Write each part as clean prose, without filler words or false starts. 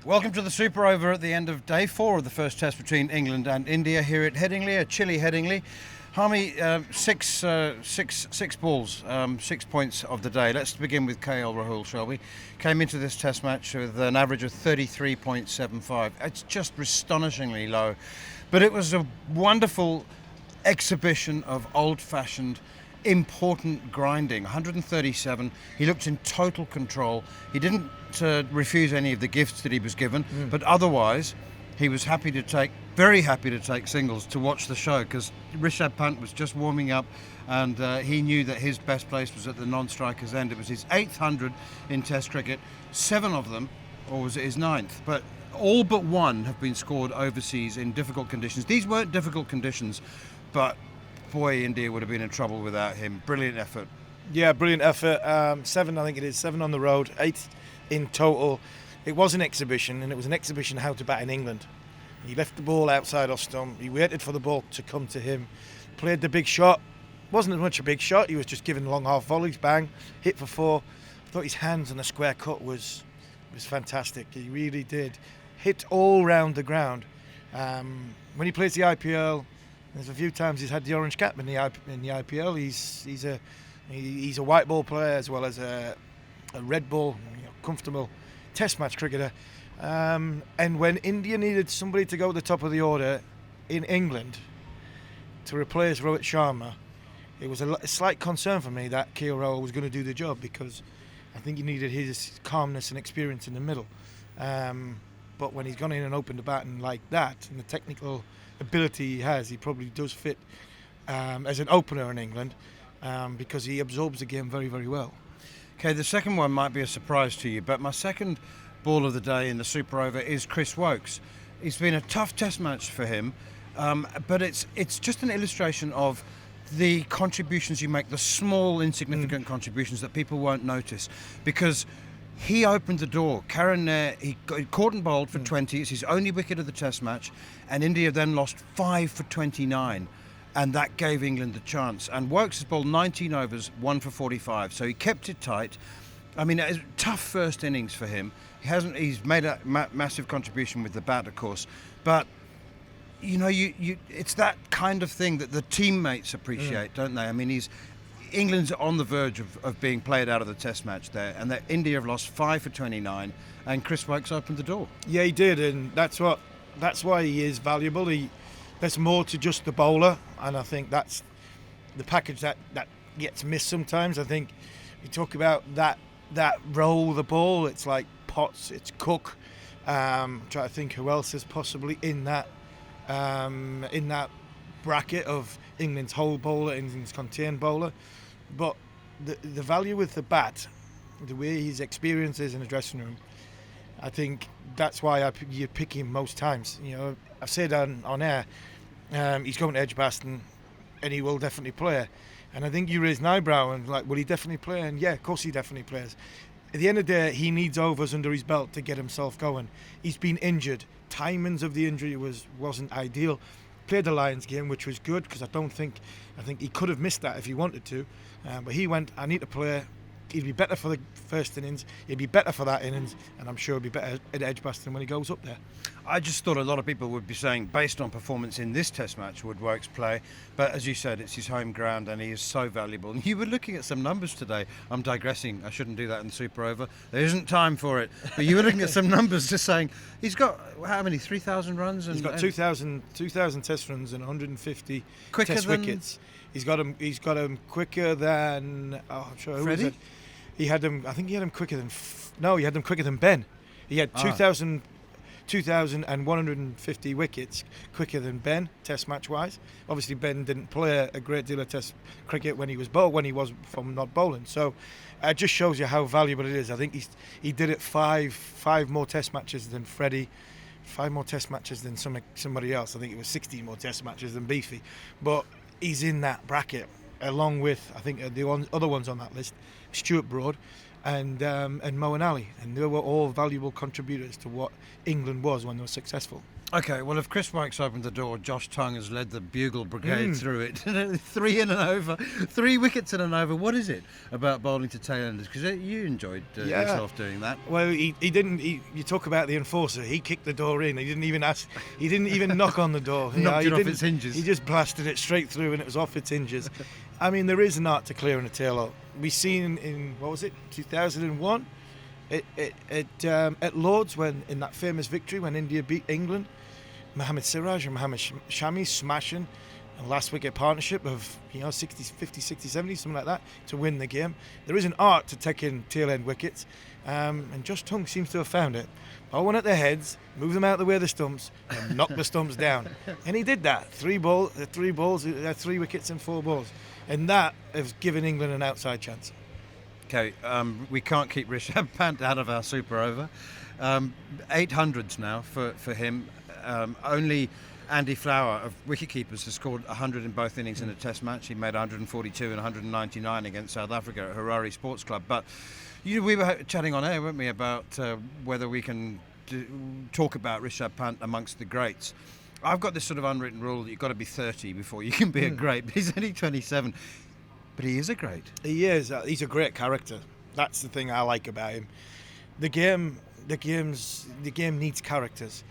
Welcome to the Super Over at the end of day 4 of the first test between England and India here at Headingley, a chilly Headingley. Harmy, six balls, 6 points of the day. Let's begin with Rahul, shall we? Came into this test match with an average of 33.75. It's just astonishingly low. But it was a wonderful exhibition of old-fashioned, important grinding. 137. He looked in total control. He didn't refuse any of the gifts that he was given, but otherwise he was very happy to take singles to watch the show, because Rishabh Pant was just warming up, and he knew that his best place was at the non-striker's end. It was his 800 in Test cricket, 7 of them, or was it his 9th? But all but 1 have been scored overseas in difficult conditions. These weren't difficult conditions, but boy, India would have been in trouble without him. Brilliant effort. Yeah, brilliant effort. 7, I think it is, 7 on the road, 8 in total. It was an exhibition, and it was an exhibition how to bat in England. He left the ball outside off stump. He waited for the ball to come to him. Played the big shot. Wasn't as much a big shot. He was just giving long half volleys, bang, hit for 4. I thought his hands on the square cut was fantastic. He really did. Hit all round the ground. When he plays the IPL, there's a few times he's had the orange cap in the IPL. He's a white ball player as well as a red ball, comfortable Test match cricketer. And when India needed somebody to go to the top of the order in England to replace Rohit Sharma, it was a slight concern for me that Rahul was going to do the job, because I think he needed his calmness and experience in the middle. But when he's gone in and opened the baton like that, and the technical ability he has, he probably does fit as an opener in England, because he absorbs the game very, very well. Okay, the second one might be a surprise to you, but my second ball of the day in the Super Over is Chris Woakes. It's been a tough test match for him, but it's just an illustration of the contributions you make, the small, insignificant contributions that people won't notice, because he opened the door. Karen Nair, he caught and bowled for 20. It's his only wicket of the test match, and India then lost 5 for 29. And that gave England the chance. And Woakes has bowled 19 overs, 1 for 45. So he kept it tight. I mean, it's a tough first innings for him. He's made a massive contribution with the bat, of course. But, it's that kind of thing that the teammates appreciate, don't they? I mean, England's on the verge of being played out of the test match there. And that India have lost 5 for 29. And Chris Woakes opened the door. Yeah, he did. And that's why he is valuable. There's more to just the bowler, and I think that's the package that gets missed sometimes. I think you talk about that roll the ball, it's like Potts, it's Cook. Try to think who else is possibly in that bracket of England's whole bowler, England's contained bowler. But the value with the bat, the way his experience is in the dressing room, I think that's why you pick him most times. I've said on air, he's going to Edgbaston, and he will definitely play. And I think you raise an eyebrow and will he definitely play? And yeah, of course he definitely plays. At the end of the day, he needs overs under his belt to get himself going. He's been injured. Timings of the injury wasn't ideal. Played the Lions game, which was good, because I think he could have missed that if he wanted to. But he went, I need to play. He'd be better for the first innings, he'd be better for that innings, and I'm sure he'll be better at Edgbaston when he goes up there. I just thought a lot of people would be saying, based on performance in this test match, would Woakes play? But as you said, it's his home ground, and he is so valuable. And you were looking at some numbers today. I'm digressing. I shouldn't do that in the Super Over. There isn't time for it. But you were looking at some numbers, just saying, he's got, how many, 3,000 runs? He's got 2,000 test runs and 150 test wickets. He's got him quicker than... I'm sure who was it? He had them. I think he had them quicker than. He had them quicker than Ben. He had 2,150 wickets quicker than Ben, Test match wise. Obviously, Ben didn't play a great deal of Test cricket when he was from not bowling. So it just shows you how valuable it is. I think he did it five more Test matches than Freddie, 5 more Test matches than somebody else. I think it was 16 more Test matches than Beefy, but he's in that bracket along with, I think, the other ones on that list. Stuart Broad, and Moeen Ali, and they were all valuable contributors to what England was when they were successful. Okay, well, if Chris Woakes opened the door, Josh Tong has led the bugle brigade through it. 3 in and over, 3 wickets in and over. What is it about bowling to tail-enders? Because you enjoyed yourself doing that. Well, he didn't. You talk about the enforcer. He kicked the door in. He didn't even ask. He didn't even knock on the door. Knocked it off its hinges. He just blasted it straight through, and it was off its hinges. I mean, there is an art to clearing a tail out. We seen in what was it, 2001, at Lords, when in that famous victory when India beat England. Mohammad Siraj and Mohammad Shami smashing a last wicket partnership of 60, 50, 60, 70, something like that, to win the game. There is an art to taking tail end wickets, and Josh Tong seems to have found it. Bowl one at their heads, move them out of the way of the stumps, and knock the stumps down. And he did that. 3 wickets and 4 balls, and that has given England an outside chance. Okay, we can't keep Rishabh Pant out of our super over. 800s now for him. Only Andy Flower of wicket-keepers has scored 100 in both innings in a test match. He made 142 and 199 against South Africa at Harare Sports Club. But we were chatting on air, weren't we, about whether we can talk about Rishabh Pant amongst the greats. I've got this sort of unwritten rule that you've got to be 30 before you can be a great. But he's only 27. But he is a great. He is. He's a great character. That's the thing I like about him. The game needs characters.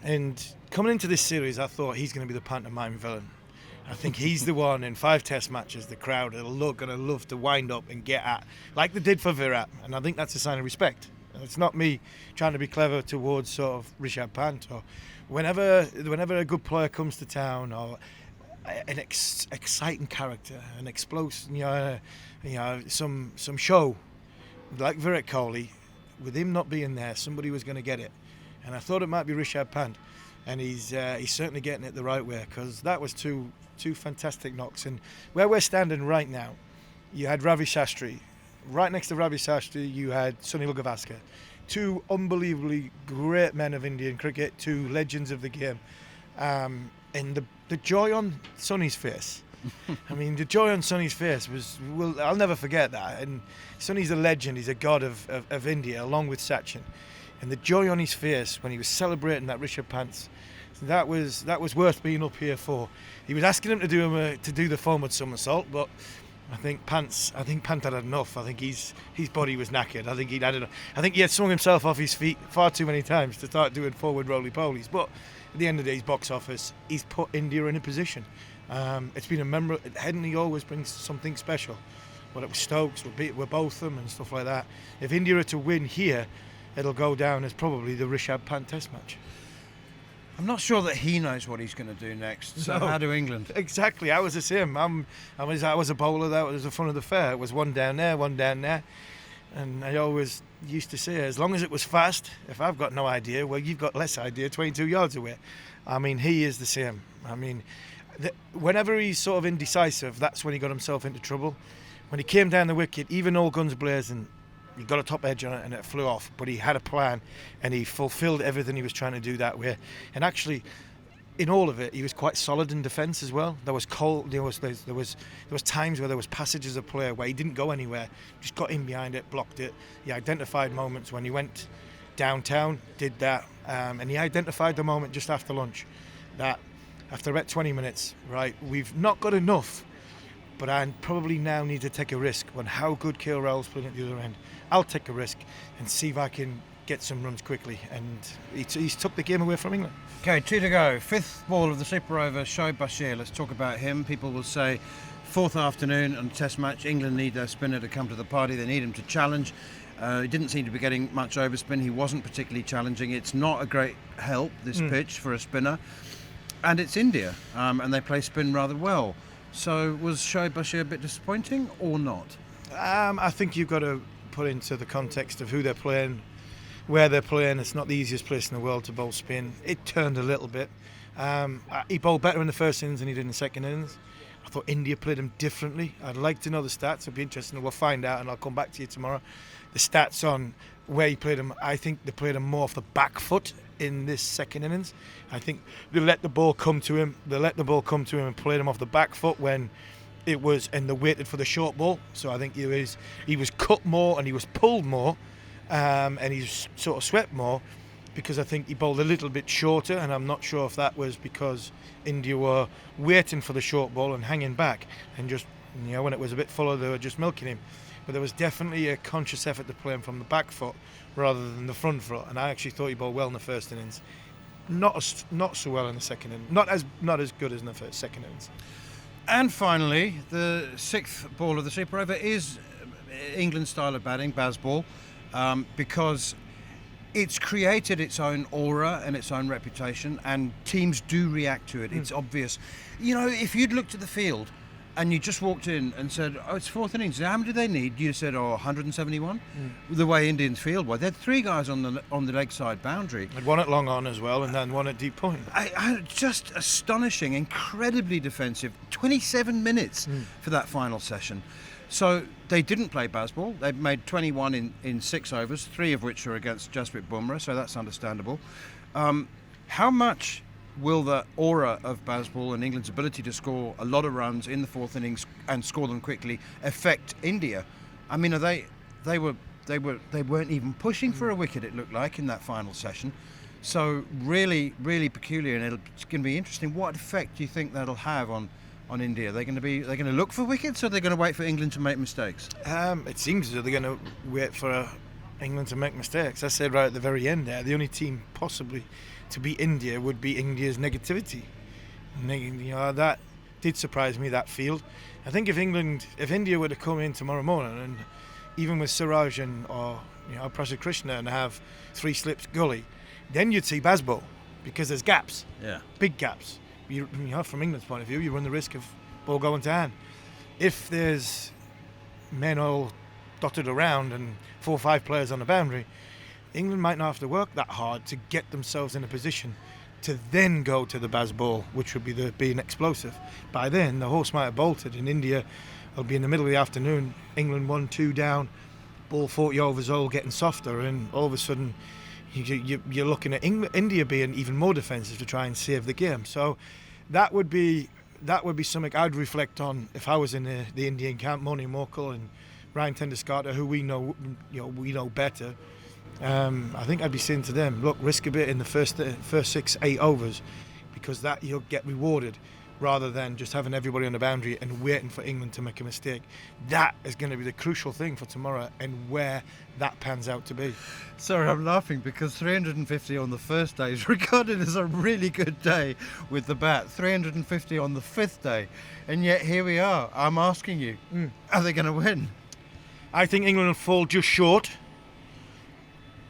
And coming into this series, I thought he's going to be the pantomime villain. I think he's the one in 5 test matches the crowd are going to love to wind up and get at, like they did for Virat. And I think that's a sign of respect. It's not me trying to be clever towards sort of Rishabh Pant, or whenever a good player comes to town, or an exciting character, an explosive, some show, like Virat Kohli, with him not being there, somebody was going to get it. And I thought it might be Rishabh Pant, and he's certainly getting it the right way, because that was two fantastic knocks. And where we're standing right now, you had Ravi Shastri. Right next to Ravi Shastri, you had Sunil Gavaskar. 2 unbelievably great men of Indian cricket, 2 legends of the game. And the joy on Sunny's face. I mean, the joy on Sunny's face I'll never forget that. And Sunny's a legend. He's a god of India, along with Sachin. And the joy on his face when he was celebrating that Rishabh Pant, that was worth being up here for. He was asking him to do the forward somersault, but I think Pant had enough. I think his body was knackered. I think he'd had enough. I think he had swung himself off his feet far too many times to start doing forward roly-polies. But at the end of the day, his box office, he's put India in a position. It's been a memorable. Headingley always brings something special. Whether it was Stokes, we're both them and stuff like that. If India are to win here, it'll go down as probably the Rishabh Pant test match. I'm not sure that he knows what he's going to do next. So how do England? Exactly. I was the same. I was a bowler. That was the fun of the fair. It was one down there. And I always used to say, as long as it was fast, if I've got no idea, well, you've got less idea 22 yards away. I mean, he is the same. I mean, whenever he's sort of indecisive, that's when he got himself into trouble. When he came down the wicket, even all guns blazing, he got a top edge on it and it flew off, but he had a plan and he fulfilled everything he was trying to do that way. And actually, in all of it, he was quite solid in defence as well. There was times where there was passages of play where he didn't go anywhere, just got in behind it, blocked it. He identified moments when he went downtown, did that, and he identified the moment just after lunch that after about 20 minutes, right, we've not got enough, but I probably now need to take a risk on how good KL Rahul's playing at the other end. I'll take a risk and see if I can get some runs quickly, and he's took the game away from England. Okay, 2 to go. 5th ball of the super over, Shoaib Bashir. Let's talk about him. People will say 4th afternoon on test match, England need their spinner to come to the party. They need him to challenge. He didn't seem to be getting much overspin. He wasn't particularly challenging. It's not a great help, this pitch, for a spinner. And it's India, and they play spin rather well. So was Shoaib Bashir a bit disappointing or not? I think you've got to put into the context of who they're playing, where they're playing. It's not the easiest place in the world to bowl spin. It turned a little bit. He bowled better in the first innings than he did in the second innings. I thought India played him differently. I'd like to know the stats. It'll be interesting. We'll find out, and I'll come back to you tomorrow. The stats on where he played him. I think they played him more off the back foot in this second innings. I think they let the ball come to him. And played him off the back foot when It was, and they waited for the short ball. So I think he was cut more and he was pulled more, and he's sort of swept more, because I think he bowled a little bit shorter, and I'm not sure if that was because India were waiting for the short ball and hanging back, and just, when it was a bit fuller, they were just milking him. But there was definitely a conscious effort to play him from the back foot rather than the front foot, and I actually thought he bowled well in the first innings. Not so well in the second innings. Not as good as in the second innings. And finally, the sixth ball of the Super Over is England's style of batting, Bazball, because it's created its own aura and its own reputation, and teams do react to it. It's obvious. If you'd looked at the field and you just walked in and said, "Oh, it's fourth innings. How many do they need?" You said, "Oh, 171." The way Indians field was, they had three guys on the leg side boundary. Had one at long on as well, and then one at deep point. Just astonishing, incredibly defensive. 27 minutes for that final session. So they didn't play Bazball. They made 21 in 6 overs, 3 of which are against Jasprit Bumrah, so that's understandable. How much will the aura of Bazball and England's ability to score a lot of runs in the fourth innings and score them quickly affect India? I mean, they weren't even pushing for a wicket, it looked like, in that final session. So really, really peculiar, and it's going to be interesting. What effect do you think that'll have on India? They're going to look for wickets, or they're going to wait for England to make mistakes? It seems as though they're going to wait for England to make mistakes. I said right at the very end there, the only team possibly to beat India would be India's negativity. That did surprise me, that field. I think if India were to come in tomorrow morning, and even with Siraj or Prasad Krishna, and have 3 slips gully, then you'd see Bazball, because there's gaps, big gaps. From England's point of view, you run the risk of ball going to hand. If there's men all dotted around and 4 or 5 players on the boundary, England might not have to work that hard to get themselves in a position to then go to the Bazball, which would be being explosive. By then, the horse might have bolted, and India will be in the middle of the afternoon. England 1-2 down, ball 40 overs old, getting softer, and all of a sudden you're looking at India being even more defensive to try and save the game. So that would be something I'd reflect on if I was in the Indian camp. Moni Morkel and Ryan Tenduskarter, who we know better. I think I'd be saying to them, look, risk a bit in the first 6-8 overs, because that you'll get rewarded, rather than just having everybody on the boundary and waiting for England to make a mistake. That is going to be the crucial thing for tomorrow, and where that pans out to be. Sorry, I'm laughing because 350 on the first day is regarded as a really good day with the bat. 350 on the 5th day, and yet here we are. I'm asking you, are they going to win? I think England will fall just short,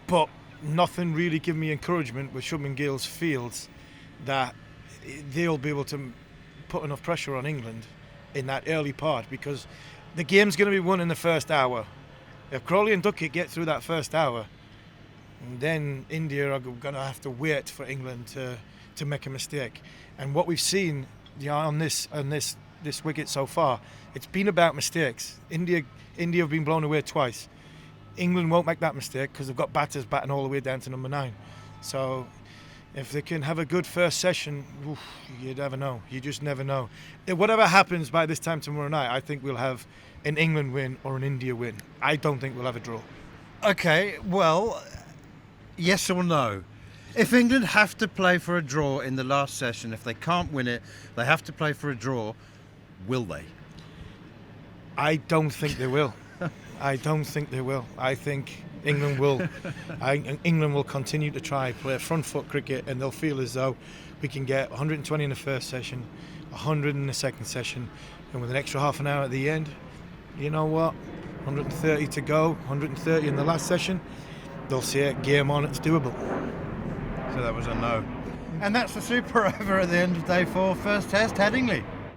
but nothing really give me encouragement with Shubman Gill's fields that they'll be able to put enough pressure on England in that early part, because the game's going to be won in the first hour. If Crawley and Duckett get through that first hour, then India are going to have to wait for England to make a mistake. And what we've seen on this wicket so far, it's been about mistakes. India have been blown away twice. England won't make that mistake because they've got batters batting all the way down to number 9. So if they can have a good first session, you never know. You just never know. Whatever happens by this time tomorrow night, I think we'll have an England win or an India win. I don't think we'll have a draw. Okay, well, yes or no? If England have to play for a draw in the last session, if they can't win it, they have to play for a draw, will they? I don't think they will. I don't think they will. I think England will. England will continue to try play front foot cricket, and they'll feel as though we can get 120 in the first session, 100 in the second session, and with an extra half an hour at the end, you know what? 130 to go, 130 in the last session. They'll see it, game on, it's doable. So that was a no. And that's the Super Over at the end of day 4, first test, Headingley.